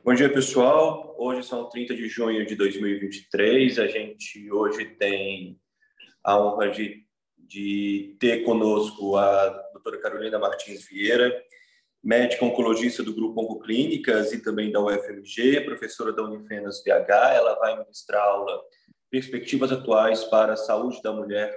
Bom dia, pessoal. Hoje são 30 de junho de 2023. A gente hoje tem a honra de ter conosco a doutora Carolina Martins Vieira, médica oncologista do Grupo Oncoclínicas e também da UFMG, professora da Unifenas BH. Ela vai ministrar aula Perspectivas Atuais para a Saúde da Mulher,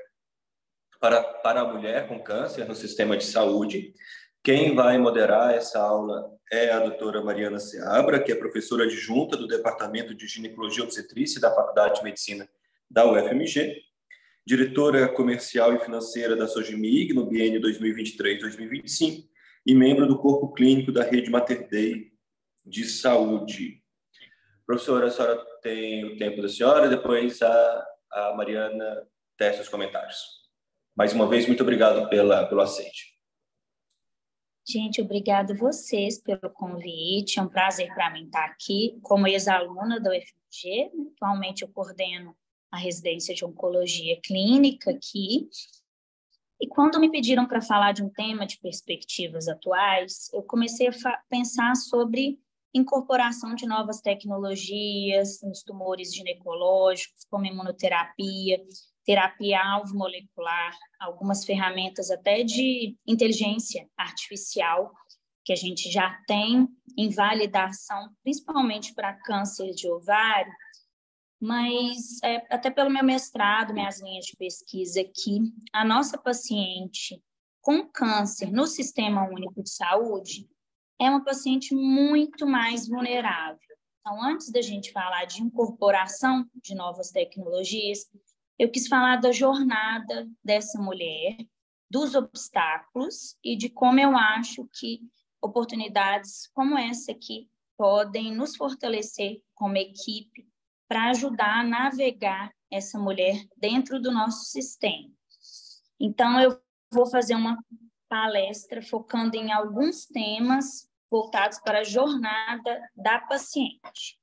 para a mulher com câncer no sistema de saúde. Quem vai moderar essa aula é a doutora Mariana Seabra, que é professora adjunta do Departamento de Ginecologia e Obstetrícia da Faculdade de Medicina da UFMG, diretora comercial e financeira da Sogimig no biênio 2023-2025 e membro do corpo clínico da Rede Mater Dei de Saúde. Professora, a senhora tem o tempo da senhora, depois a Mariana testa os comentários. Mais uma vez, muito obrigado pelo aceite. Gente, obrigada a vocês pelo convite. É um prazer para mim estar aqui como ex-aluna da UFMG. Atualmente eu coordeno a residência de oncologia clínica aqui. E quando me pediram para falar de um tema de perspectivas atuais, eu comecei a pensar sobre incorporação de novas tecnologias nos tumores ginecológicos, como imunoterapia, terapia-alvo molecular, algumas ferramentas até de inteligência artificial, que a gente já tem em validação, principalmente para câncer de ovário, mas até pelo meu mestrado, minhas linhas de pesquisa aqui, a nossa paciente com câncer no Sistema Único de Saúde é uma paciente muito mais vulnerável. Então, antes da gente falar de incorporação de novas tecnologias, eu quis falar da jornada dessa mulher, dos obstáculos e de como eu acho que oportunidades como essa aqui podem nos fortalecer como equipe para ajudar a navegar essa mulher dentro do nosso sistema. Então, eu vou fazer uma palestra focando em alguns temas voltados para a jornada da paciente.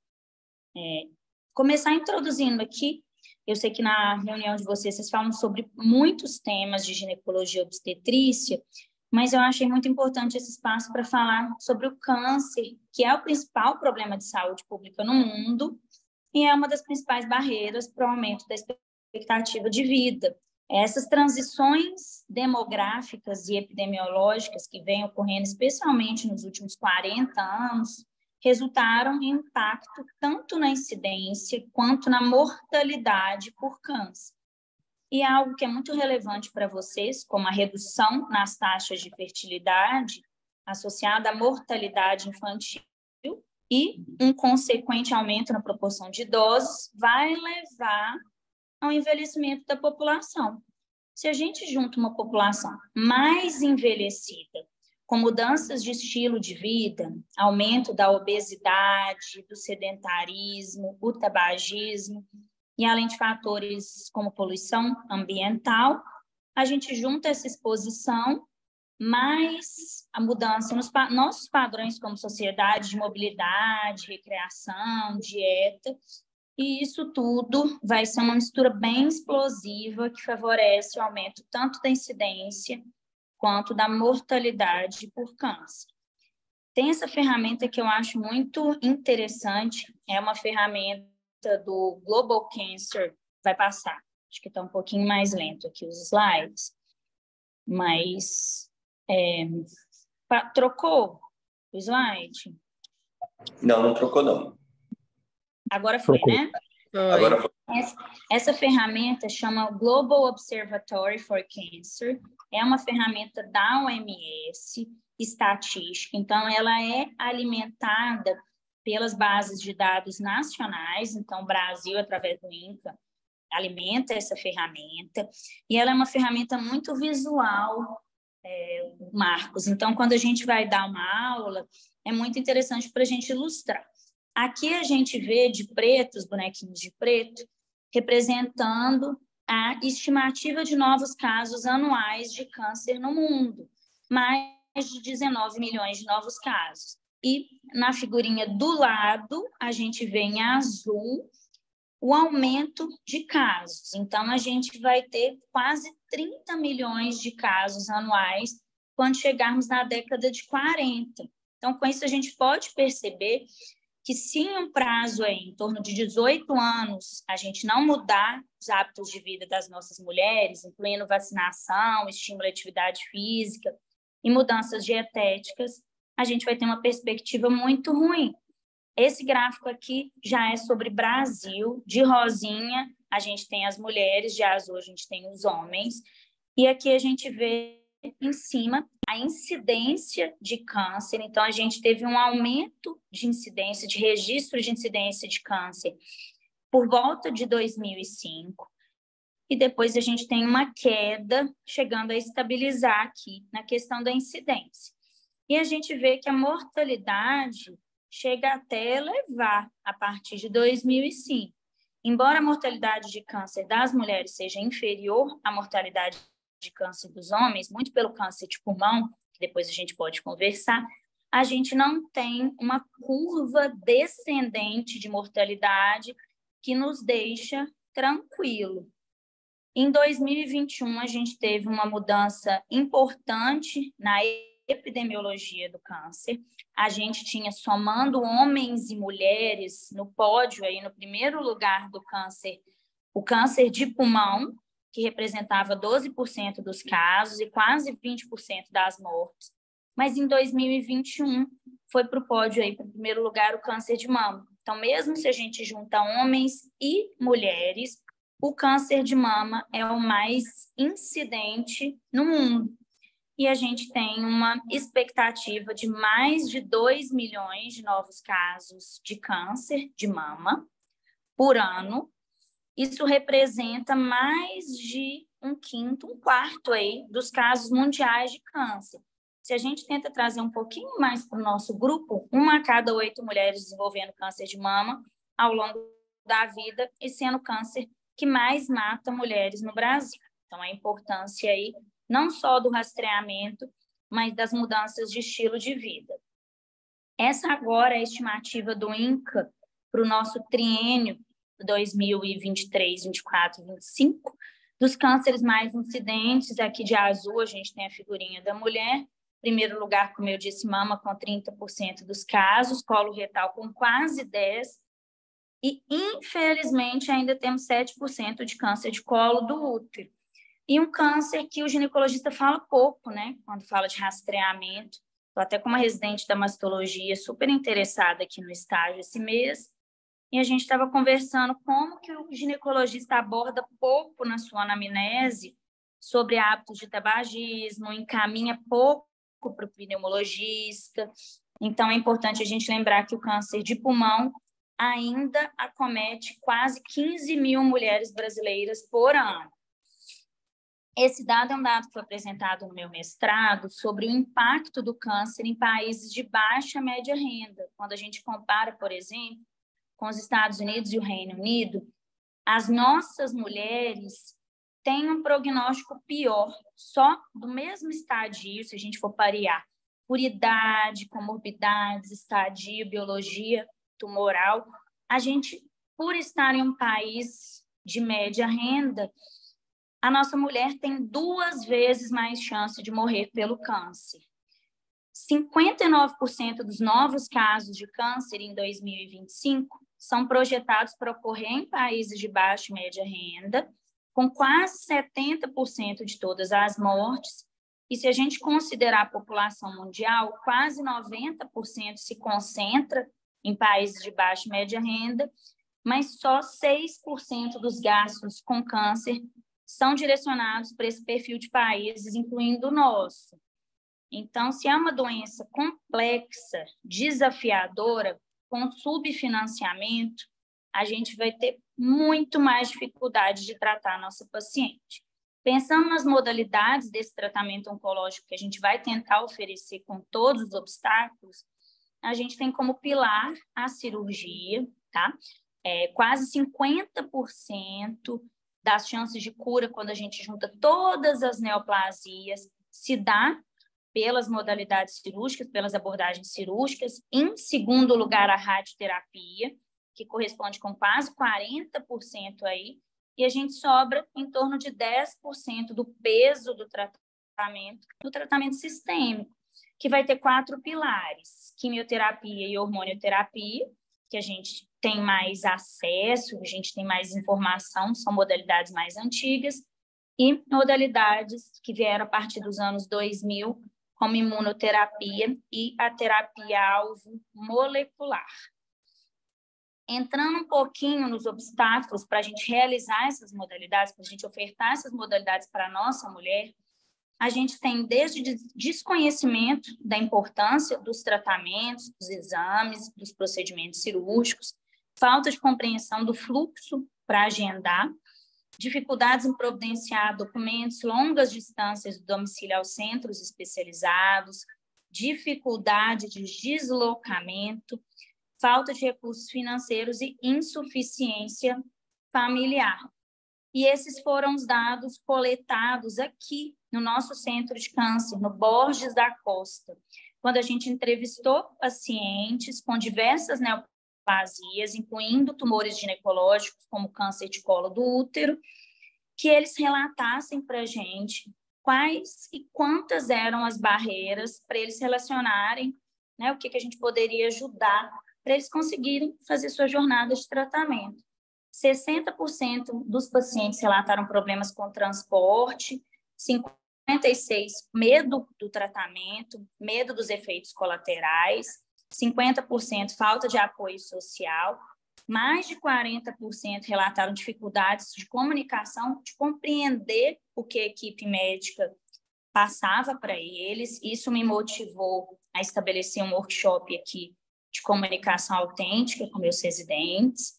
Começar introduzindo aqui. Eu sei que na reunião de vocês falam sobre muitos temas de ginecologia e obstetrícia, mas eu achei muito importante esse espaço para falar sobre o câncer, que é o principal problema de saúde pública no mundo e é uma das principais barreiras para o aumento da expectativa de vida. Essas transições demográficas e epidemiológicas que vêm ocorrendo, especialmente nos últimos 40 anos, resultaram em impacto tanto na incidência quanto na mortalidade por câncer. E é algo que é muito relevante para vocês, como a redução nas taxas de fertilidade associada à mortalidade infantil e um consequente aumento na proporção de idosos, vai levar ao envelhecimento da população. Se a gente junta uma população mais envelhecida, com mudanças de estilo de vida, aumento da obesidade, do sedentarismo, o tabagismo, e além de fatores como poluição ambiental, a gente junta essa exposição, mais a mudança nos nossos padrões como sociedade de mobilidade, recreação, dieta, e isso tudo vai ser uma mistura bem explosiva que favorece o aumento tanto da incidência quanto da mortalidade por câncer. Tem essa ferramenta que eu acho muito interessante, é uma ferramenta do Global Cancer, vai passar, acho que está um pouquinho mais lento aqui os slides, mas trocou o slide? Não trocou não. Agora foi, né? Agora foi. Essa ferramenta chama Global Observatory for Cancer, é uma ferramenta da OMS, estatística, então ela é alimentada pelas bases de dados nacionais, então o Brasil, através do INCA, alimenta essa ferramenta, e ela é uma ferramenta muito visual, Marcos, então quando a gente vai dar uma aula, é muito interessante para a gente ilustrar. Aqui a gente vê de preto, os bonequinhos de preto, representando a estimativa de novos casos anuais de câncer no mundo, mais de 19 milhões de novos casos. E na figurinha do lado, a gente vê em azul o aumento de casos. Então, a gente vai ter quase 30 milhões de casos anuais quando chegarmos na década de 40. Então, com isso, a gente pode perceber que se em um prazo aí, em torno de 18 anos, a gente não mudar os hábitos de vida das nossas mulheres, incluindo vacinação, estímulo à atividade física e mudanças dietéticas, a gente vai ter uma perspectiva muito ruim. Esse gráfico aqui já é sobre Brasil, de rosinha a gente tem as mulheres, de azul a gente tem os homens, e aqui a gente vê em cima a incidência de câncer. Então, a gente teve um aumento de incidência, de registro de incidência de câncer por volta de 2005, e depois a gente tem uma queda, chegando a estabilizar aqui na questão da incidência. E a gente vê que a mortalidade chega até elevar a partir de 2005. Embora a mortalidade de câncer das mulheres seja inferior à mortalidade de câncer dos homens, muito pelo câncer de pulmão, que depois a gente pode conversar, a gente não tem uma curva descendente de mortalidade que nos deixa tranquilo. Em 2021, a gente teve uma mudança importante na epidemiologia do câncer. A gente tinha, somando homens e mulheres no pódio, aí no primeiro lugar do câncer, o câncer de pulmão, que representava 12% dos casos e quase 20% das mortes. Mas em 2021 foi para o pódio, aí, para o primeiro lugar, o câncer de mama. Então, mesmo se a gente junta homens e mulheres, o câncer de mama é o mais incidente no mundo. E a gente tem uma expectativa de mais de 2 milhões de novos casos de câncer de mama por ano. Isso representa mais de um quinto, um quarto aí dos casos mundiais de câncer. Se a gente tenta trazer um pouquinho mais para o nosso grupo, 1 a cada 8 mulheres desenvolvendo câncer de mama ao longo da vida, e sendo o câncer que mais mata mulheres no Brasil. Então, a importância aí não só do rastreamento, mas das mudanças de estilo de vida. Essa agora é a estimativa do INCA para o nosso triênio 2023, 24, 25, dos cânceres mais incidentes. Aqui de azul a gente tem a figurinha da mulher. Primeiro lugar, como eu disse, mama com 30% dos casos, colo retal com quase 10%, e infelizmente ainda temos 7% de câncer de colo do útero. E um câncer que o ginecologista fala pouco, né? Quando fala de rastreamento. Estou até com uma residente da mastologia super interessada aqui no estágio esse mês, e a gente estava conversando como que o ginecologista aborda pouco na sua anamnese sobre hábitos de tabagismo, encaminha pouco para o pneumologista. Então, é importante a gente lembrar que o câncer de pulmão ainda acomete quase 15 mil mulheres brasileiras por ano. Esse dado é um dado que foi apresentado no meu mestrado sobre o impacto do câncer em países de baixa e média renda. Quando a gente compara, por exemplo, com os Estados Unidos e o Reino Unido, as nossas mulheres têm um prognóstico pior, só do mesmo estadio, se a gente for parear, por idade, comorbidades, estadio, biologia tumoral. A gente, por estar em um país de média renda, a nossa mulher tem 2 vezes mais chance de morrer pelo câncer. 59% dos novos casos de câncer em 2025 são projetados para ocorrer em países de baixa e média renda, com quase 70% de todas as mortes. E se a gente considerar a população mundial, quase 90% se concentra em países de baixa e média renda, mas só 6% dos gastos com câncer são direcionados para esse perfil de países, incluindo o nosso. Então, se é uma doença complexa, desafiadora, com subfinanciamento, a gente vai ter muito mais dificuldade de tratar a nossa paciente. Pensando nas modalidades desse tratamento oncológico que a gente vai tentar oferecer com todos os obstáculos, a gente tem como pilar a cirurgia, tá? Quase 50% das chances de cura, quando a gente junta todas as neoplasias, se dá pelas modalidades cirúrgicas, pelas abordagens cirúrgicas. Em segundo lugar, a radioterapia, que corresponde com quase 40% aí, e a gente sobra em torno de 10% do peso do tratamento sistêmico, que vai ter 4 pilares: quimioterapia e hormonioterapia, que a gente tem mais acesso, a gente tem mais informação, são modalidades mais antigas, e modalidades que vieram a partir dos anos 2000, como imunoterapia e a terapia-alvo molecular. Entrando um pouquinho nos obstáculos para a gente realizar essas modalidades, para a gente ofertar essas modalidades para a nossa mulher, a gente tem desde desconhecimento da importância dos tratamentos, dos exames, dos procedimentos cirúrgicos, falta de compreensão do fluxo para agendar, dificuldades em providenciar documentos, longas distâncias do domicílio aos centros especializados, dificuldade de deslocamento, falta de recursos financeiros e insuficiência familiar. E esses foram os dados coletados aqui no nosso centro de câncer, no Borges da Costa, quando a gente entrevistou pacientes com diversas neoplasias, incluindo tumores ginecológicos, como câncer de colo do útero, que eles relatassem para a gente quais e quantas eram as barreiras para eles relacionarem, né, o que a gente poderia ajudar para eles conseguirem fazer sua jornada de tratamento. 60% dos pacientes relataram problemas com transporte, 56% medo do tratamento, medo dos efeitos colaterais, 50% falta de apoio social, mais de 40% relataram dificuldades de comunicação, de compreender o que a equipe médica passava para eles. Isso me motivou a estabelecer um workshop aqui de comunicação autêntica com meus residentes.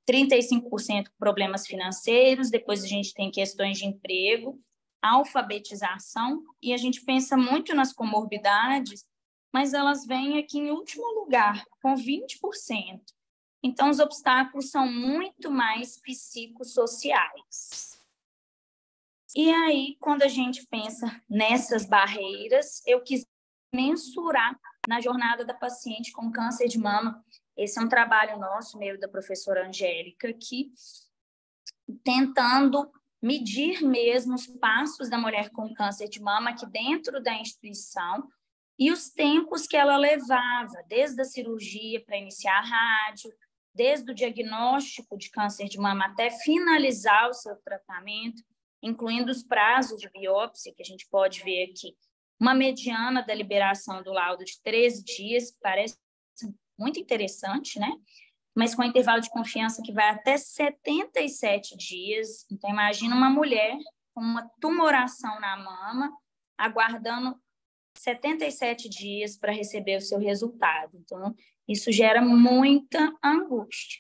35% problemas financeiros, depois a gente tem questões de emprego, alfabetização, e a gente pensa muito nas comorbidades, mas elas vêm aqui em último lugar, com 20%. Então, os obstáculos são muito mais psicossociais. E aí, quando a gente pensa nessas barreiras, eu quis mensurar na jornada da paciente com câncer de mama. Esse é um trabalho nosso, meu e da professora Angélica, aqui, tentando medir mesmo os passos da mulher com câncer de mama aqui dentro da instituição e os tempos que ela levava, desde a cirurgia para iniciar a rádio, desde o diagnóstico de câncer de mama até finalizar o seu tratamento, incluindo os prazos de biópsia, que a gente pode ver aqui. Uma mediana da liberação do laudo de 13 dias, parece muito interessante, né? Mas com intervalo de confiança que vai até 77 dias. Então, imagina uma mulher com uma tumoração na mama, aguardando 77 dias para receber o seu resultado. Então, isso gera muita angústia.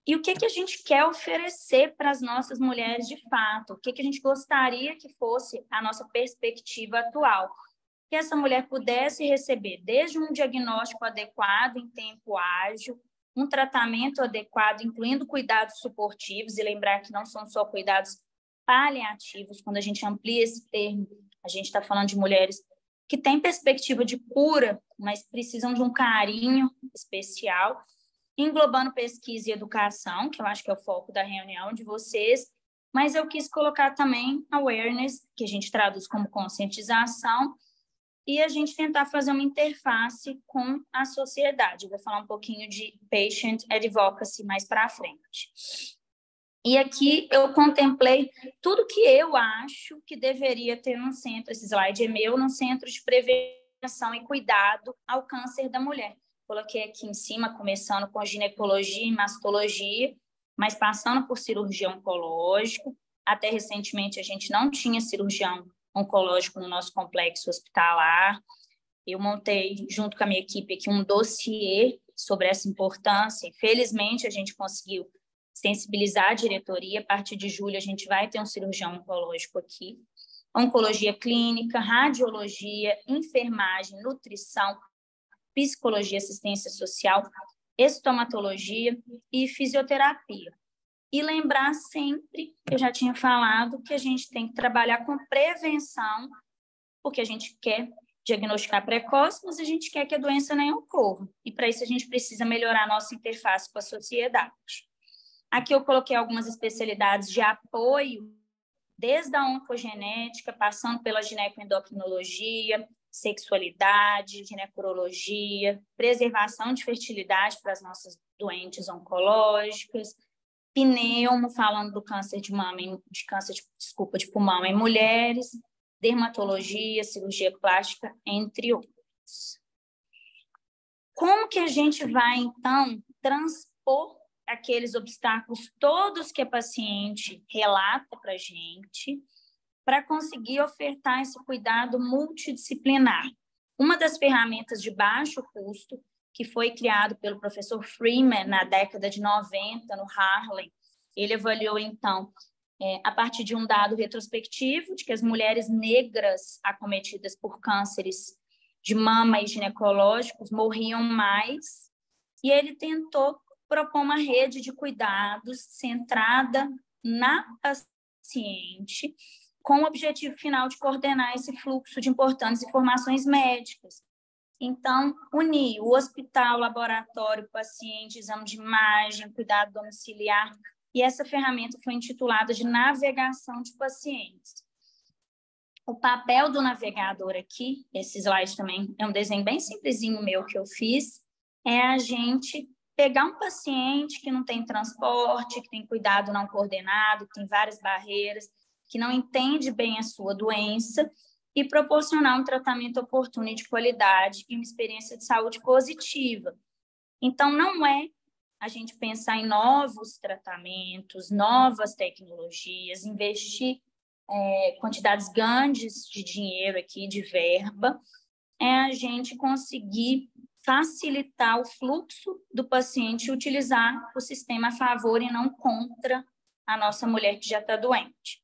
E o que a gente quer oferecer para as nossas mulheres de fato? O que a gente gostaria que fosse a nossa perspectiva atual? Que essa mulher pudesse receber desde um diagnóstico adequado em tempo ágil, um tratamento adequado, incluindo cuidados suportivos, e lembrar que não são só cuidados paliativos. Quando a gente amplia esse termo, a gente está falando de mulheres que têm perspectiva de cura, mas precisam de um carinho especial, englobando pesquisa e educação, que eu acho que é o foco da reunião de vocês, mas eu quis colocar também awareness, que a gente traduz como conscientização, e a gente tentar fazer uma interface com a sociedade. Eu vou falar um pouquinho de patient advocacy mais para frente. E aqui eu contemplei tudo que eu acho que deveria ter num centro, esse slide é meu, num centro de prevenção e cuidado ao câncer da mulher. Coloquei aqui em cima, começando com ginecologia e mastologia, mas passando por cirurgia oncológica. Até recentemente a gente não tinha cirurgião oncológico no nosso complexo hospitalar. Eu montei, junto com a minha equipe, aqui um dossiê sobre essa importância. Infelizmente, a gente conseguiu sensibilizar a diretoria. A partir de julho, a gente vai ter um cirurgião oncológico aqui. Oncologia clínica, radiologia, enfermagem, nutrição, psicologia, assistência social, estomatologia e fisioterapia. E lembrar sempre, eu já tinha falado, que a gente tem que trabalhar com prevenção, porque a gente quer diagnosticar precoce, mas a gente quer que a doença nem ocorra. E para isso a gente precisa melhorar a nossa interface com a sociedade. Aqui eu coloquei algumas especialidades de apoio, desde a oncogenética, passando pela ginecoendocrinologia, sexualidade, ginecologia, preservação de fertilidade para as nossas doentes oncológicas, pneumo, falando do câncer de mama, de pulmão em mulheres, dermatologia, cirurgia plástica, entre outros. Como que a gente vai, então, transpor aqueles obstáculos todos que a paciente relata para a gente, para conseguir ofertar esse cuidado multidisciplinar? Uma das ferramentas de baixo custo, que foi criado pelo professor Freeman na década de 90, no Harlem, ele avaliou, então, a partir de um dado retrospectivo, de que as mulheres negras acometidas por cânceres de mama e ginecológicos morriam mais, e ele tentou propor uma rede de cuidados centrada na paciente, com o objetivo final de coordenar esse fluxo de importantes informações médicas. Então, unir o hospital, laboratório, paciente, exame de imagem, cuidado domiciliar, e essa ferramenta foi intitulada de navegação de pacientes. O papel do navegador aqui, esse slide também é um desenho bem simplesinho meu que eu fiz, é a gente pegar um paciente que não tem transporte, que tem cuidado não coordenado, que tem várias barreiras, que não entende bem a sua doença, e proporcionar um tratamento oportuno e de qualidade e uma experiência de saúde positiva. Então, não é a gente pensar em novos tratamentos, novas tecnologias, investir quantidades grandes de dinheiro aqui, de verba, é a gente conseguir facilitar o fluxo do paciente e utilizar o sistema a favor e não contra a nossa mulher que já está doente.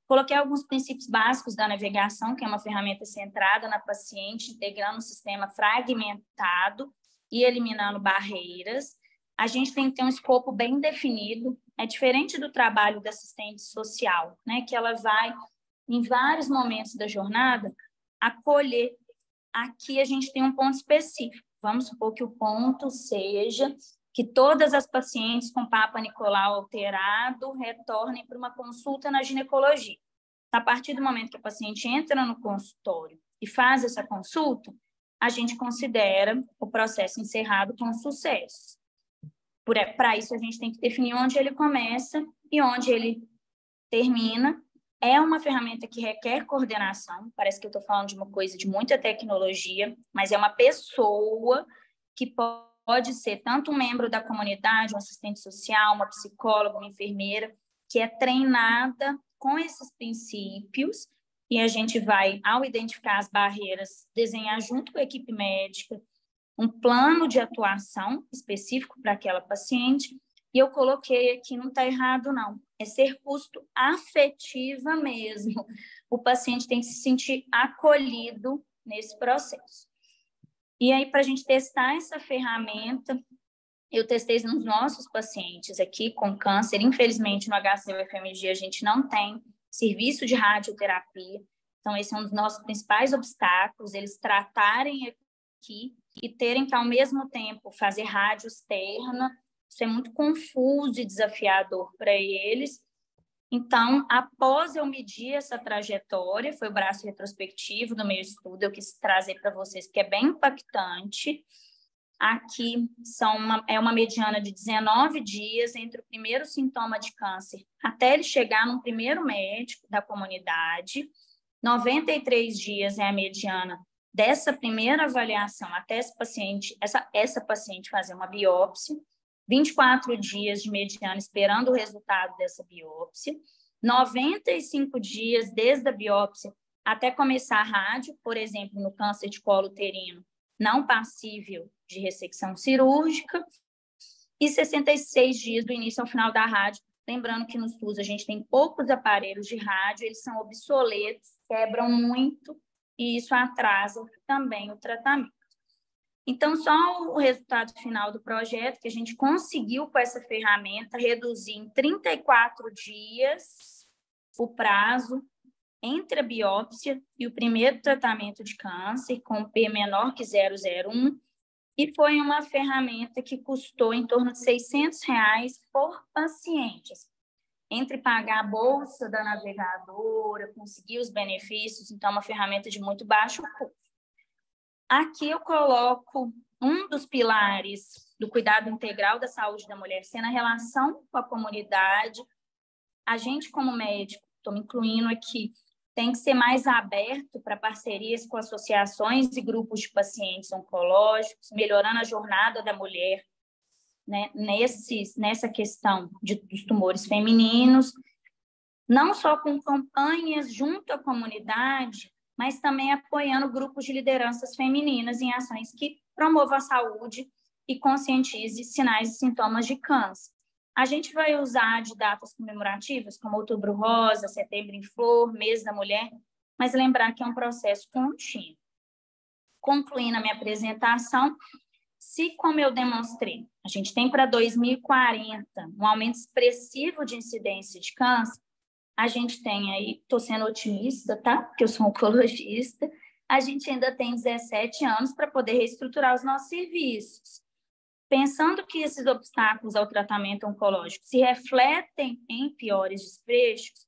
Coloquei alguns princípios básicos da navegação, que é uma ferramenta centrada na paciente, integrando um sistema fragmentado e eliminando barreiras. A gente tem que ter um escopo bem definido, é diferente do trabalho da assistente social, né, que ela vai, em vários momentos da jornada, acolher. Aqui a gente tem um ponto específico. Vamos supor que o ponto seja que todas as pacientes com Papa Nicolau alterado retornem para uma consulta na ginecologia. A partir do momento que a paciente entra no consultório e faz essa consulta, a gente considera o processo encerrado com sucesso. Para isso, a gente tem que definir onde ele começa e onde ele termina. É uma ferramenta que requer coordenação. Parece que eu estou falando de uma coisa de muita tecnologia, mas é uma pessoa que pode ser tanto um membro da comunidade, um assistente social, uma psicóloga, uma enfermeira, que é treinada com esses princípios, e a gente vai, ao identificar as barreiras, desenhar junto com a equipe médica um plano de atuação específico para aquela paciente. E eu coloquei aqui, não está errado, não. É ser custo afetiva mesmo. O paciente tem que se sentir acolhido nesse processo. E aí, para a gente testar essa ferramenta, eu testei nos nossos pacientes aqui com câncer. Infelizmente, no HC-UFMG, a gente não tem serviço de radioterapia. Então, esse é um dos nossos principais obstáculos, eles tratarem aqui e terem que, ao mesmo tempo, fazer rádio externa. Isso é muito confuso e desafiador para eles. Então, após eu medir essa trajetória, foi o braço retrospectivo do meu estudo, eu quis trazer para vocês, porque é bem impactante. Aqui é uma mediana de 19 dias entre o primeiro sintoma de câncer até ele chegar no primeiro médico da comunidade. 93 dias é a mediana dessa primeira avaliação até essa paciente fazer uma biópsia. 24 dias de mediana esperando o resultado dessa biópsia. 95 dias desde a biópsia até começar a rádio, por exemplo, no câncer de colo uterino não passível de ressecção cirúrgica, e 66 dias do início ao final da rádio. Lembrando que no SUS a gente tem poucos aparelhos de rádio, eles são obsoletos, quebram muito, e isso atrasa também o tratamento. Então, só o resultado final do projeto, que a gente conseguiu com essa ferramenta reduzir em 34 dias o prazo entre a biópsia e o primeiro tratamento de câncer, com P menor que 0,01, e foi uma ferramenta que custou em torno de R$600 por paciente. Entre pagar a bolsa da navegadora, conseguir os benefícios, então, uma ferramenta de muito baixo custo. Aqui eu coloco um dos pilares do cuidado integral da saúde da mulher sendo a relação com a comunidade. A gente, como médico, estou me incluindo aqui, tem que ser mais aberto para parcerias com associações e grupos de pacientes oncológicos, melhorando a jornada da mulher, né, nessa questão dos tumores femininos, não só com campanhas junto à comunidade, mas também apoiando grupos de lideranças femininas em ações que promovam a saúde e conscientize sinais e sintomas de câncer. A gente vai usar de datas comemorativas, como Outubro Rosa, Setembro em Flor, Mês da Mulher, mas lembrar que é um processo contínuo. Concluindo a minha apresentação, se, como eu demonstrei, a gente tem para 2040 um aumento expressivo de incidência de câncer, a gente tem aí, estou sendo otimista, tá? Porque eu sou oncologista, a gente ainda tem 17 anos para poder reestruturar os nossos serviços. Pensando que esses obstáculos ao tratamento oncológico se refletem em piores desfechos,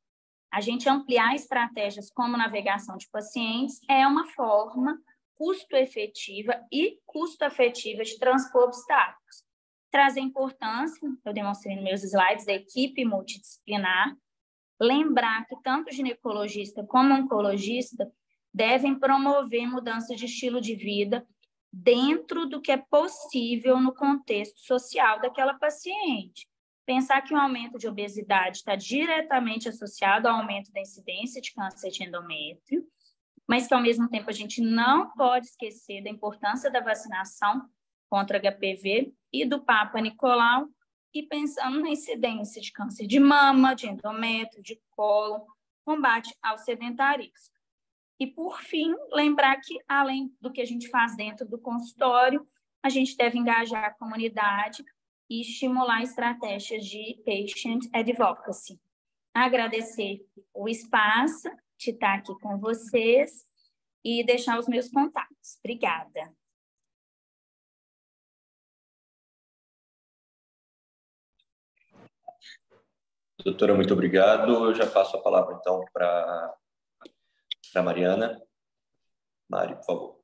a gente ampliar estratégias como navegação de pacientes é uma forma custo-efetiva e custo-afetiva de transpor obstáculos. Trazer importância, eu demonstrei nos meus slides, da equipe multidisciplinar, lembrar que tanto o ginecologista como o oncologista devem promover mudanças de estilo de vida dentro do que é possível no contexto social daquela paciente. Pensar que o aumento de obesidade está diretamente associado ao aumento da incidência de câncer de endométrio, mas que, ao mesmo tempo, a gente não pode esquecer da importância da vacinação contra HPV e do Papa Nicolau, e pensando na incidência de câncer de mama, de endométrio, de cólon, combate ao sedentarismo. E, por fim, lembrar que, além do que a gente faz dentro do consultório, a gente deve engajar a comunidade e estimular estratégias de patient advocacy. Agradecer o espaço de estar aqui com vocês e deixar os meus contatos. Obrigada. Doutora, muito obrigado. Eu já passo a palavra, então, para Mariana. Mari, por favor.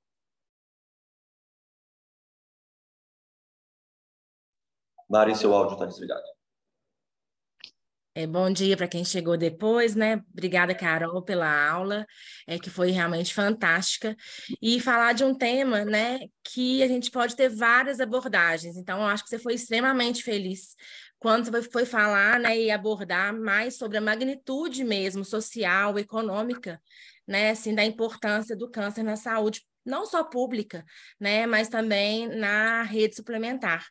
Mari, seu áudio está desligado. Bom dia para quem chegou depois, né? Obrigada, Carol, pela aula, que foi realmente fantástica. E falar de um tema, né, que a gente pode ter várias abordagens. Então, eu acho que você foi extremamente feliz quando você foi falar, né, e abordar mais sobre a magnitude mesmo social, econômica, né, assim, da importância do câncer na saúde, não só pública, né, mas também na rede suplementar.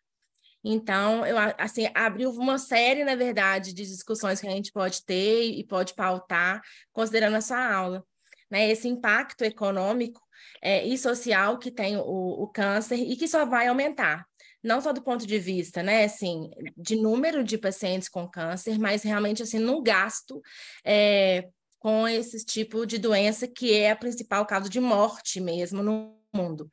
Então, eu, assim, abriu uma série, na verdade, de discussões que a gente pode ter e pode pautar, considerando a sua aula, né? Esse impacto econômico e social que tem o câncer e que só vai aumentar, não só do ponto de vista, né, assim, de número de pacientes com câncer, mas realmente, assim, no gasto com esse tipo de doença que é a principal causa de morte mesmo no mundo.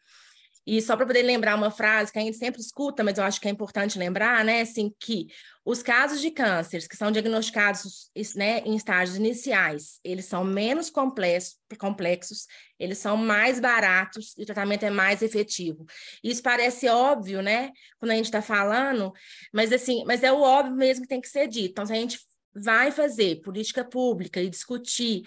E só para poder lembrar uma frase que a gente sempre escuta, mas eu acho que é importante lembrar, né, assim, que os casos de câncer que são diagnosticados, né, em estágios iniciais, eles são menos complexos, eles são mais baratos e o tratamento é mais efetivo. Isso parece óbvio, né, quando a gente está falando, mas assim, mas é o óbvio mesmo que tem que ser dito. Então, se a gente vai fazer política pública e discutir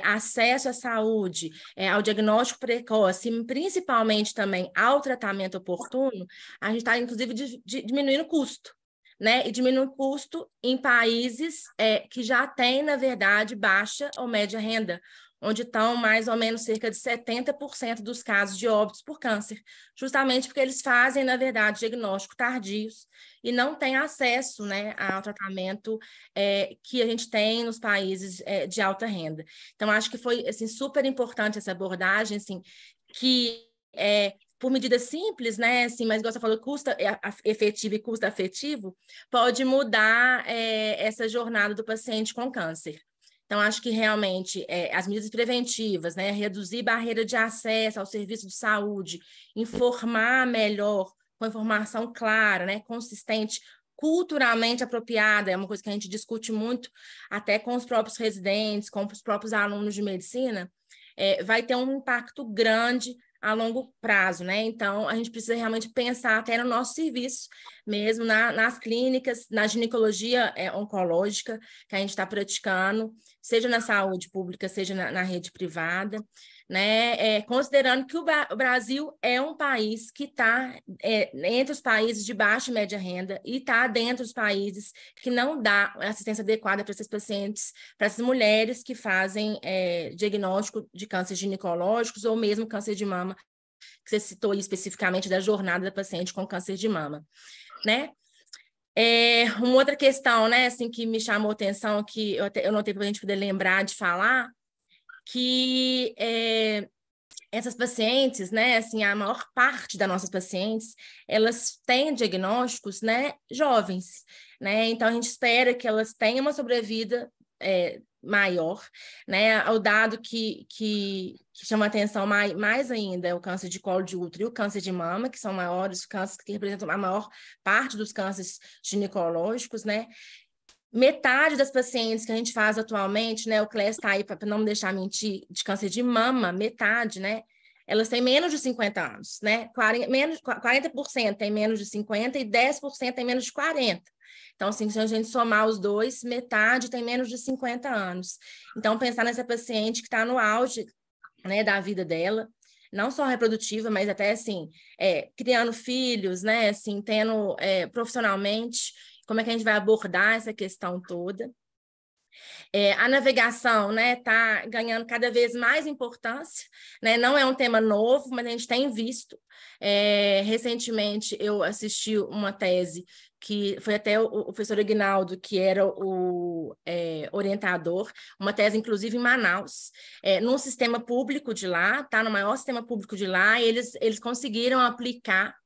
acesso à saúde, ao diagnóstico precoce, e principalmente também ao tratamento oportuno, a gente está, inclusive, diminuindo o custo, né? E diminuindo o custo em países que já têm, na verdade, baixa ou média renda, onde estão mais ou menos cerca de 70% dos casos de óbitos por câncer, justamente porque eles fazem, na verdade, diagnóstico tardios e não têm acesso, né, ao tratamento que a gente tem nos países de alta renda. Então, acho que foi assim, super importante essa abordagem, assim, que por medidas simples, né, assim, mas igual você falou, custo efetivo e custo afetivo, pode mudar essa jornada do paciente com câncer. Então, acho que realmente as medidas preventivas, né, reduzir barreira de acesso ao serviço de saúde, informar melhor, com informação clara, né, consistente, culturalmente apropriada, é uma coisa que a gente discute muito até com os próprios residentes, com os próprios alunos de medicina, vai ter um impacto grande a longo prazo, né? Então, a gente precisa realmente pensar até no nosso serviço, mesmo nas clínicas, na ginecologia oncológica que a gente está praticando, seja na saúde pública, seja na rede privada, né? Considerando que o Brasil é um país que está entre os países de baixa e média renda e está dentro dos países que não dá assistência adequada para esses pacientes, para essas mulheres que fazem diagnóstico de câncer ginecológicos ou mesmo câncer de mama, que você citou especificamente da jornada da paciente com câncer de mama, né? Uma outra questão, né, assim, que me chamou a atenção, que eu notei para a gente poder lembrar de falar, que essas pacientes, né, assim, a maior parte das nossas pacientes, elas têm diagnósticos, né, jovens, né, então a gente espera que elas tenham uma sobrevida maior, né, o dado que chama atenção mais ainda é o câncer de colo de útero e o câncer de mama, que são maiores cânceres, que representam a maior parte dos cânceres ginecológicos, né. Metade das pacientes que a gente faz atualmente, né, o CLES está aí para não me deixar mentir, de câncer de mama, metade, né, elas têm menos de 50 anos, né, 40% tem menos de 50 e 10% tem menos de 40. Então, assim, se a gente somar os dois, metade tem menos de 50 anos. Então, pensar nessa paciente que está no auge, né, da vida dela, não só reprodutiva, mas até, assim, criando filhos, né, assim, tendo profissionalmente, como é que a gente vai abordar essa questão toda. A navegação, né, está ganhando cada vez mais importância, né, não é um tema novo, mas a gente tem visto. Recentemente, eu assisti uma tese que foi até o professor Aguinaldo, que era o orientador, uma tese, inclusive, em Manaus, num sistema público de lá, tá, no maior sistema público de lá, e eles conseguiram aplicar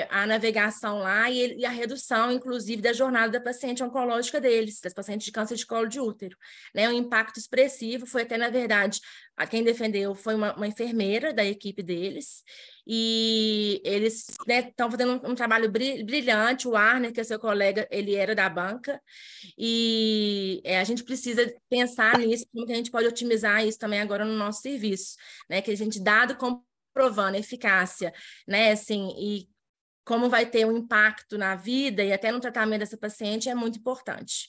a navegação lá e a redução, inclusive, da jornada da paciente oncológica deles, das pacientes de câncer de colo de útero. Né? Um impacto expressivo, foi até, na verdade, a quem defendeu foi uma enfermeira da equipe deles, e eles estão fazendo um trabalho brilhante. O Arner, que é seu colega, ele era da banca, e a gente precisa pensar nisso, como que a gente pode otimizar isso também agora no nosso serviço, né? Que a gente, dado comprovando a eficácia, né, assim, e como vai ter um impacto na vida e até no tratamento dessa paciente é muito importante.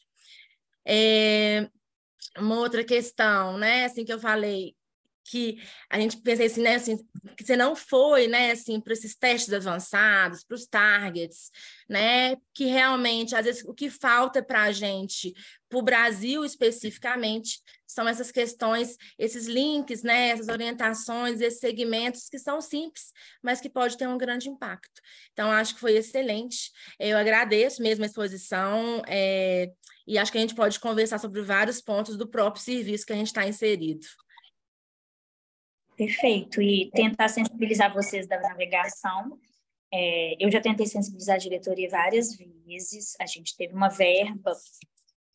Uma outra questão, né, assim, que eu falei, que a gente pensa assim, né, assim, que você não foi, né, assim, para esses testes avançados, para os targets, né, que realmente, às vezes, o que falta para a gente, para o Brasil especificamente, são essas questões, esses links, né, essas orientações, esses segmentos que são simples, mas que pode ter um grande impacto. Então, acho que foi excelente. Eu agradeço mesmo a exposição, e acho que a gente pode conversar sobre vários pontos do próprio serviço que a gente está inserido. Perfeito. E tentar sensibilizar vocês da navegação. Eu já tentei sensibilizar a diretoria várias vezes. A gente teve uma verba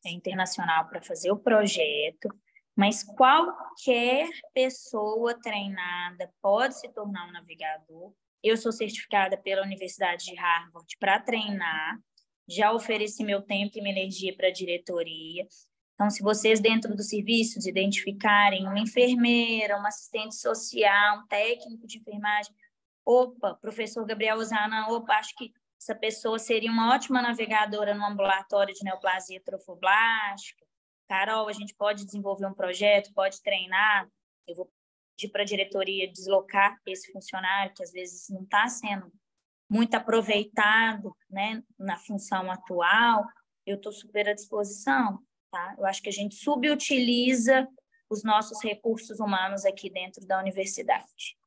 internacional para fazer o projeto, mas qualquer pessoa treinada pode se tornar um navegador. Eu sou certificada pela Universidade de Harvard para treinar. Já ofereci meu tempo e minha energia para a diretoria. Então, se vocês, dentro dos serviços, identificarem uma enfermeira, uma assistente social, um técnico de enfermagem, professor Gabriel Osana, acho que essa pessoa seria uma ótima navegadora no ambulatório de neoplasia trofoblástica. Carol, a gente pode desenvolver um projeto, pode treinar. Eu vou pedir para a diretoria deslocar esse funcionário, que às vezes não está sendo muito aproveitado, né, na função atual. Eu estou super à disposição. Tá? Eu acho que a gente subutiliza os nossos recursos humanos aqui dentro da universidade.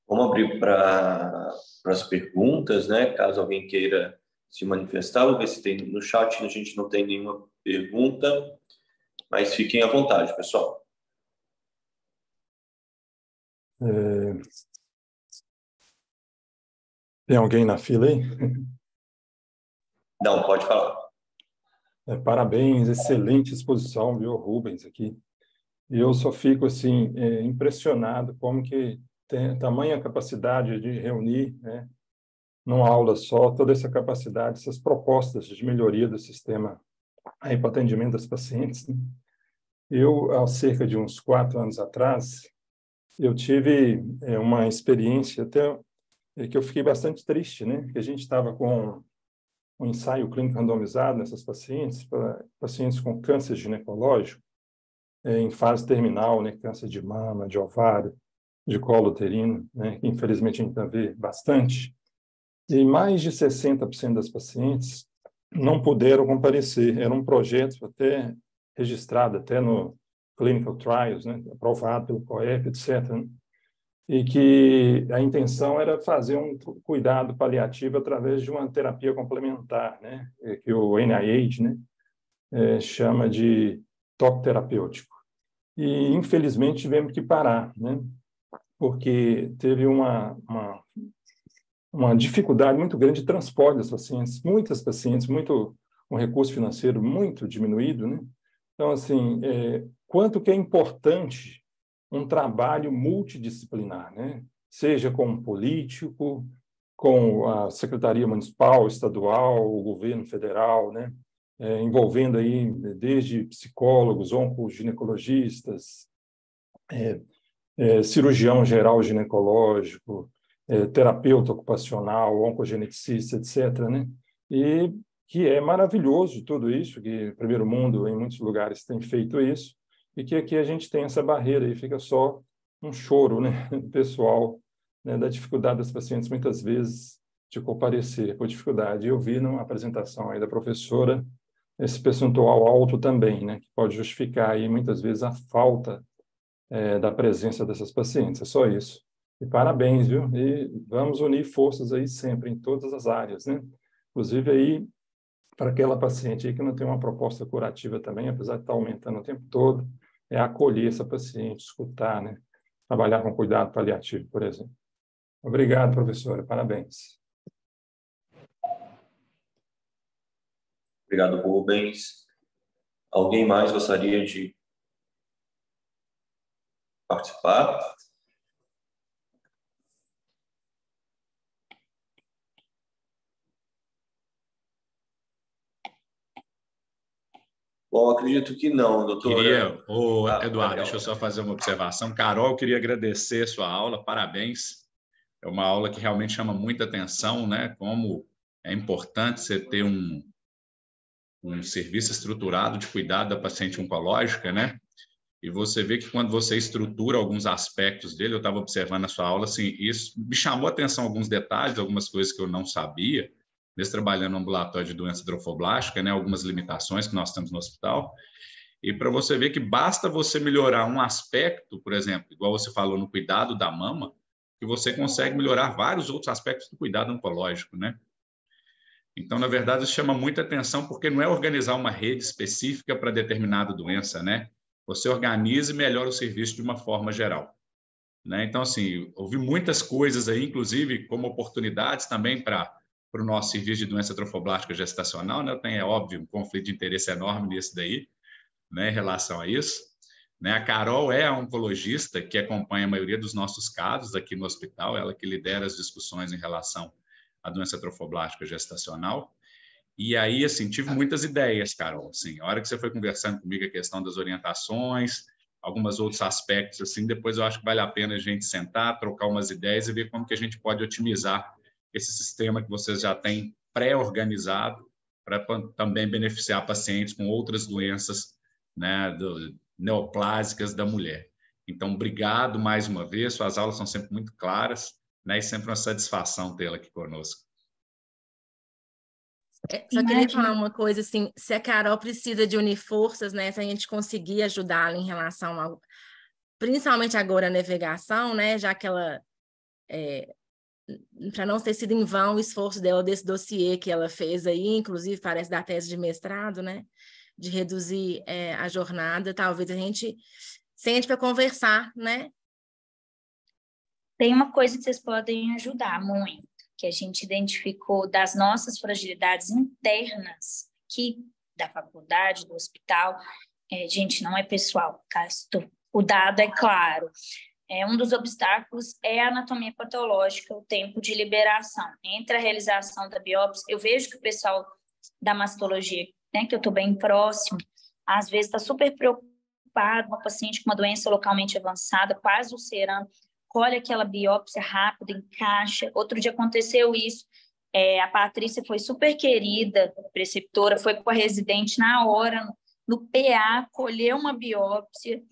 Vamos abrir para as perguntas, né? Caso alguém queira se manifestar, vou ver se tem no chat. A gente não tem nenhuma pergunta, mas fiquem à vontade, pessoal. Tem alguém na fila aí? Não, pode falar. Parabéns, excelente exposição, viu, Rubens, aqui. Eu só fico, assim, impressionado como que tem tamanha capacidade de reunir, né, numa aula só, toda essa capacidade, essas propostas de melhoria do sistema aí para atendimento das pacientes, né? Eu, há cerca de uns 4 anos atrás, eu tive uma experiência até que eu fiquei bastante triste, né? Que a gente estava com um ensaio clínico randomizado nessas pacientes, para pacientes com câncer ginecológico, em fase terminal, né? Câncer de mama, de ovário, de colo uterino, né? Que infelizmente a gente ainda vê bastante. E mais de 60% das pacientes não puderam comparecer. Era um projeto até registrado até no Clinical Trials, né? Aprovado pelo COEP, etc., né? E que a intenção era fazer um cuidado paliativo através de uma terapia complementar, né? Que o NIH, né? Chama de toque terapêutico. E, infelizmente, tivemos que parar, né? Porque teve uma dificuldade muito grande de transporte das pacientes, muitas pacientes, um recurso financeiro muito diminuído, né? Então, assim, quanto que é importante um trabalho multidisciplinar, né? Seja com um político, com a Secretaria Municipal, Estadual, o governo federal, né? Envolvendo aí desde psicólogos, oncoginecologistas, cirurgião geral ginecológico, terapeuta ocupacional, oncogeneticista, etc., né? E que é maravilhoso tudo isso, que o primeiro mundo, em muitos lugares, tem feito isso, e que aqui a gente tem essa barreira e fica só um choro, né, pessoal, né, da dificuldade das pacientes, muitas vezes, de comparecer por dificuldade. Eu vi na apresentação aí da professora esse percentual alto também, né, que pode justificar aí, muitas vezes, a falta da presença dessas pacientes. É só isso. E parabéns, viu? E vamos unir forças aí sempre, em todas as áreas, né? Inclusive aí, para aquela paciente aí que não tem uma proposta curativa também, apesar de estar aumentando o tempo todo, é acolher essa paciente, escutar, né? Trabalhar com cuidado paliativo, por exemplo. Obrigado, professora. Parabéns. Obrigado, Rubens. Alguém mais gostaria de participar? Bom, acredito que não, doutora. Eduardo, Gabriel. deixa eu só fazer uma observação. Carol, queria agradecer a sua aula, parabéns. É uma aula que realmente chama muita atenção, né? Como é importante você ter um serviço estruturado de cuidado da paciente oncológica, né? E você vê que quando você estrutura alguns aspectos dele, eu estava observando a sua aula, assim, isso me chamou a atenção alguns detalhes, algumas coisas que eu não sabia, mesmo trabalhando no ambulatório de doença trofoblástica, né? Algumas limitações que nós temos no hospital. E para você ver que basta você melhorar um aspecto, por exemplo, igual você falou no cuidado da mama, que você consegue melhorar vários outros aspectos do cuidado oncológico, né? Então, na verdade, isso chama muita atenção porque não é organizar uma rede específica para determinada doença, né? Você organiza e melhora o serviço de uma forma geral, né? Então, assim, ouvi muitas coisas aí, inclusive como oportunidades também para o nosso serviço de doença trofoblástica gestacional, né? Tem, é óbvio, um conflito de interesse enorme nisso daí, né, em relação a isso. Né? A Carol é a oncologista que acompanha a maioria dos nossos casos aqui no hospital, ela que lidera as discussões em relação à doença trofoblástica gestacional. E aí, assim, tive muitas ideias, Carol. Assim, a hora que você foi conversando comigo a questão das orientações, alguns outros aspectos, assim, depois eu acho que vale a pena a gente sentar, trocar umas ideias e ver como que a gente pode otimizar esse sistema que vocês já têm pré-organizado para também beneficiar pacientes com outras doenças, né, neoplásicas da mulher. Então, obrigado mais uma vez, suas aulas são sempre muito claras, né, e sempre uma satisfação tê-la aqui conosco. Só queria falar uma coisa, assim, se a Carol precisa de unir forças, né, se a gente conseguir ajudá-la em relação ao, principalmente agora a navegação, né, já que ela, para não ter sido em vão o esforço dela desse dossiê que ela fez aí, inclusive parece da tese de mestrado, né, de reduzir a jornada, talvez a gente sente para conversar, né? Tem uma coisa que vocês podem ajudar muito, que a gente identificou das nossas fragilidades internas aqui da faculdade, do hospital. Gente, não é pessoal, tá? O dado é claro. Um dos obstáculos é a anatomia patológica, o tempo de liberação. Entre a realização da biópsia, eu vejo que o pessoal da mastologia, né, que eu estou bem próximo, às vezes está super preocupado preocupado, uma paciente com uma doença localmente avançada, quase ulcerando, colhe aquela biópsia rápida, encaixa. Outro dia aconteceu isso, a Patrícia foi super querida, preceptora, foi com a residente na hora, no PA, colheu uma biópsia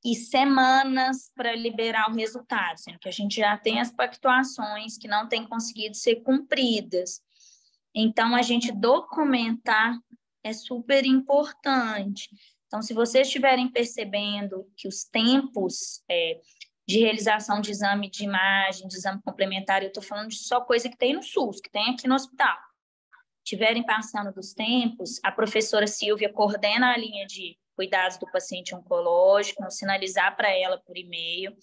e semanas para liberar o resultado, sendo que a gente já tem as pactuações que não têm conseguido ser cumpridas. Então, a gente documentar é super importante. Então, se vocês estiverem percebendo que os tempos de realização de exame de imagem, de exame complementar, eu estou falando de só coisa que tem no SUS, que tem aqui no hospital, estiverem passando dos tempos, a professora Silvia coordena a linha de cuidados do paciente oncológico, sinalizar para ela por e-mail,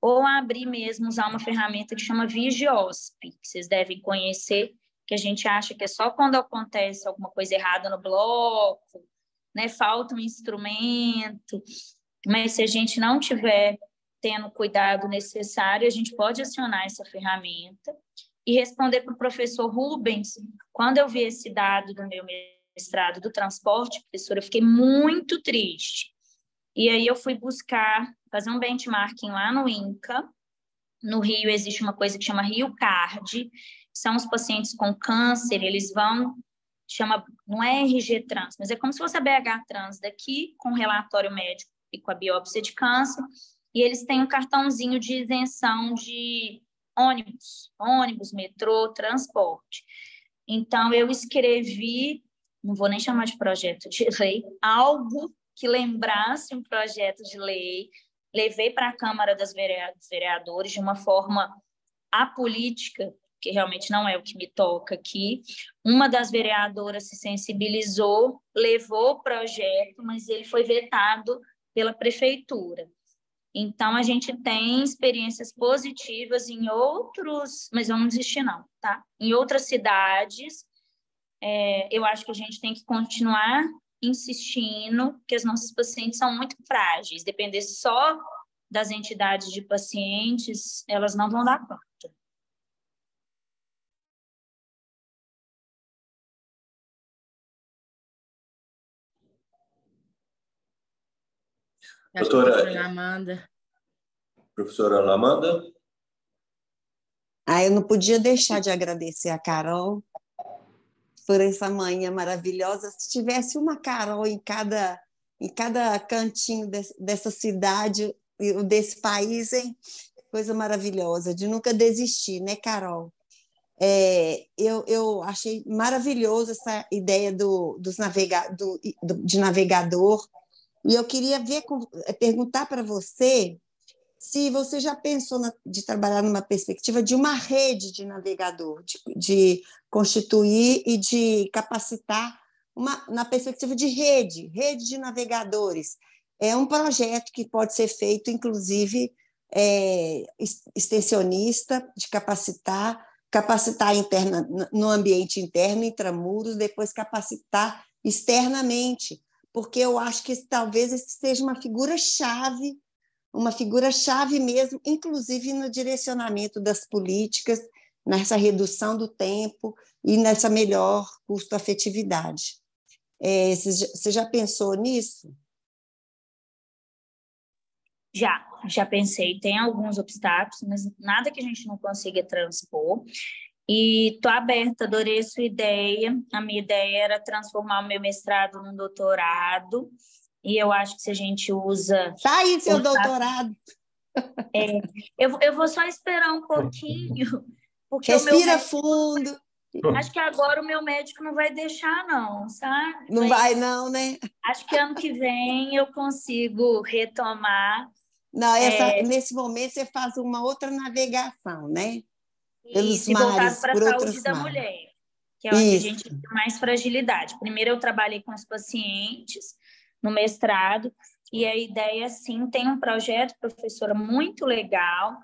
ou abrir mesmo, usar uma ferramenta que chama Vigiosp, que vocês devem conhecer, que a gente acha que é só quando acontece alguma coisa errada no bloco, né, falta um instrumento, mas se a gente não tiver tendo o cuidado necessário, a gente pode acionar essa ferramenta e responder para o professor Rubens. Quando eu vi esse dado do meu mestrado do transporte, professora, eu fiquei muito triste. E aí eu fui buscar, fazer um benchmarking lá no INCA. No Rio existe uma coisa que chama Rio Card, são os pacientes com câncer, eles vão, não é RG Trans, mas é como se fosse a BH Trans daqui, com relatório médico e com a biópsia de câncer, e eles têm um cartãozinho de isenção de ônibus, metrô, transporte. Então, eu escrevi, não vou nem chamar de projeto de lei, algo que lembrasse um projeto de lei, levei para a Câmara dos Vereadores de uma forma apolítica, que realmente não é o que me toca aqui. Uma das vereadoras se sensibilizou, levou o projeto, mas ele foi vetado pela prefeitura. Então, a gente tem experiências positivas em outros, mas eu não desisti não, tá? Em outras cidades, eu acho que a gente tem que continuar insistindo, porque os nossos pacientes são muito frágeis. Depender só das entidades de pacientes, elas não vão dar conta. Professora Lamanda. Eu não podia deixar de agradecer a Carol por essa manhã maravilhosa. Se tivesse uma Carol em cada cantinho dessa cidade, desse país, hein? Coisa maravilhosa, de nunca desistir, né, Carol? Eu achei maravilhoso essa ideia de navegador, e eu queria perguntar para você se você já pensou de trabalhar numa perspectiva de uma rede de navegador, de constituir e de capacitar na perspectiva de rede de navegadores. É um projeto que pode ser feito, inclusive, extensionista, de capacitar no ambiente interno, intramuros, depois capacitar externamente, porque eu acho que talvez esse seja uma figura-chave mesmo, inclusive no direcionamento das políticas, nessa redução do tempo e nessa melhor custo-afetividade. Você já pensou nisso? Já pensei. Tem alguns obstáculos, mas nada que a gente não consiga transpor. E estou aberta, adorei a sua ideia. A minha ideia era transformar o meu mestrado num doutorado, e eu acho que se a gente usa... Tá aí seu doutorado! Eu vou só esperar um pouquinho, porque respira fundo. Acho que agora o meu médico não vai deixar, não, sabe? Não vai, não, né? Acho que ano que vem eu consigo retomar. Não, nesse momento você faz uma outra navegação, né? Pelos mares, voltado para a saúde da mulher, que é onde a gente tem mais fragilidade. Primeiro eu trabalhei com os pacientes no mestrado, e a ideia, sim, tem um projeto, professora, muito legal,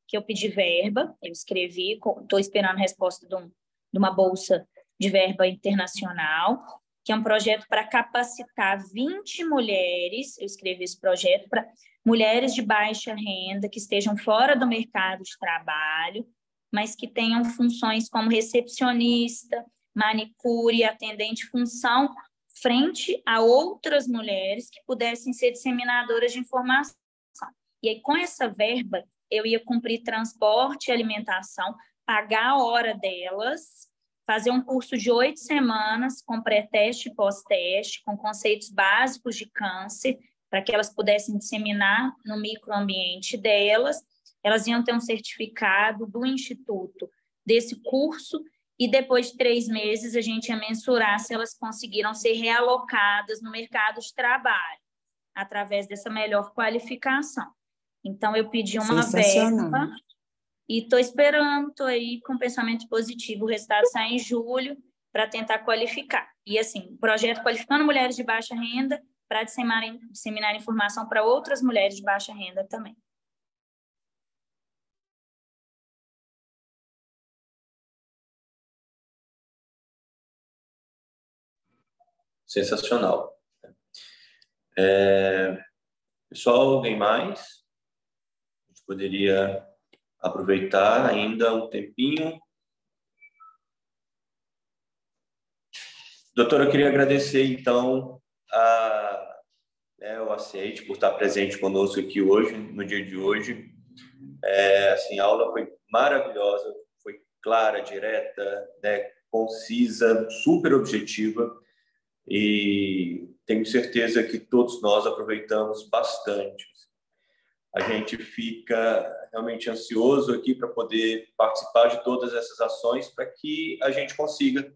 que eu pedi verba, eu escrevi, estou esperando a resposta de uma bolsa de verba internacional, que é um projeto para capacitar 20 mulheres, eu escrevi esse projeto, para mulheres de baixa renda que estejam fora do mercado de trabalho, mas que tenham funções como recepcionista, manicure, atendente, função frente a outras mulheres que pudessem ser disseminadoras de informação. E aí, com essa verba, eu ia cumprir transporte e alimentação, pagar a hora delas, fazer um curso de 8 semanas com pré-teste e pós-teste, com conceitos básicos de câncer, para que elas pudessem disseminar no microambiente delas. Elas iam ter um certificado do Instituto desse curso, e depois de 3 meses a gente ia mensurar se elas conseguiram ser realocadas no mercado de trabalho, através dessa melhor qualificação. Então, eu pedi uma verba e estou esperando, estou aí com pensamento positivo, o resultado sai em julho, para tentar qualificar. E, assim, o projeto Qualificando Mulheres de Baixa Renda, para disseminar informação para outras mulheres de baixa renda também. Sensacional. Pessoal, alguém mais? A gente poderia aproveitar ainda um tempinho. Doutora, eu queria agradecer, então, o ACEIT por estar presente conosco aqui hoje, no dia de hoje. Assim, a aula foi maravilhosa, foi clara, direta, né, concisa, super objetiva, e tenho certeza que todos nós aproveitamos bastante. A gente fica realmente ansioso aqui para poder participar de todas essas ações, para que a gente consiga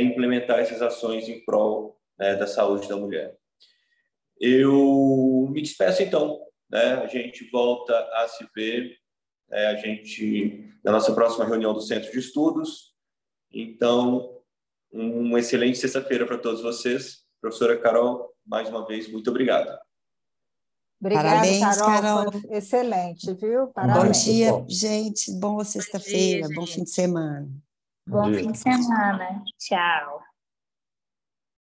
implementar essas ações em prol, né, da saúde da mulher. Eu me despeço, então, né? A gente volta a se ver, na nossa próxima reunião do Centro de Estudos. Então, uma excelente sexta-feira para todos vocês. Professora Carol, mais uma vez, muito obrigado. Obrigada, Parabéns, Carol. Carol. Foi excelente, viu? Bom Parabéns. dia, gente. Boa sexta-feira, bom gente. fim de semana. Bom fim de semana. Tchau.